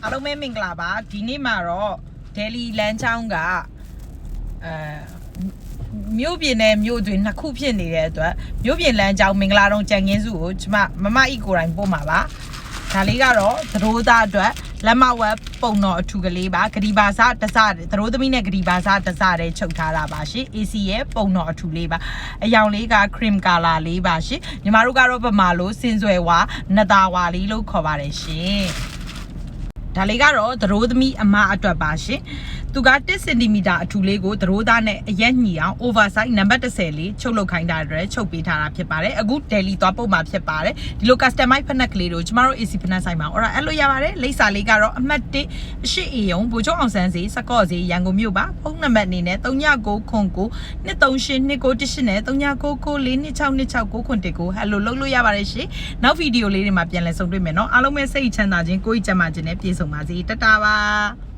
အားလုံးပဲမင်္ဂလာပါဒီနေ့မှာတော့ဒယ်လီလမ်းချောင်းကမြို့ပြင်နဲ့မြို့တွင်နှစ်ခုဖြစ်နေတဲ့အတွက်မြို့ပြင်လမ်းကြောင်းမင်္ဂလာတုံးကြံငင်းစုကိုကျမမအိကိုယ်တိုင်ပို့မှာပါဒါလေးကတော့သရိုးသားအတွက်လက်မဝက်ပုံတော်အထူကလေးပါဂရီဘာစာတစသရိုးသမီးနဲ့ဂရီဘာစာတစတဲ့ချုပ်ထားတာပါရှင် AC ရဲ့ပုံတော်အထူလေးပါအယောင်လေးက cream color လေးပါရှင်ညီမတို့ကတော့ပမာလို့စင်စွယ်ဝါနတာဝါလေးလို့ခေါ်ပါတယ်ရှင်ဒါလေးကတော့သရိုးသမီးအမအတွက်ပါရှင်သူက10 cm အထူလေးကိုသရိုးသားနဲ့အရက်ညီအောင် oversize နံပါတ်10လေးချုပ်လုပ်ခိုင်းတာအတွက်ချုပ်ပေးထားတာဖြစ်ပါတယ်အခု daily သွားပုတ်မှာဖြစ်ပါတယ်ဒီလို customize ဖက်နက်ကလေးတို့ကျမတို့ AC ဖက်နက်ဆိုင်မှာအော်အဲ့လိုရပါတယ်လိပ်စာလေးကတော့အမှတ်1အရှိအေယုံဗိုလ်ချုပ်အောင်ဆန်းစီစကော့စီရန်ကုန်မြို့ပါဖုန်းနံပါတ်အနေနဲ့3999 238 298နဲ့3999 42626 969ဟယ်လိုလုပ်လို့ရပါတယ်ရှင်နောက်ဗီဒီယိုလေးတွေမှာပြန်လည်ဆုံတွေ့မယ်နော်အားလုံးပဲစိတ်ချမ်းသာခြင်းကိုယ်ကြမ်းမာခြင်းနဲ့ပြည့်စုံပါစေတတာပါ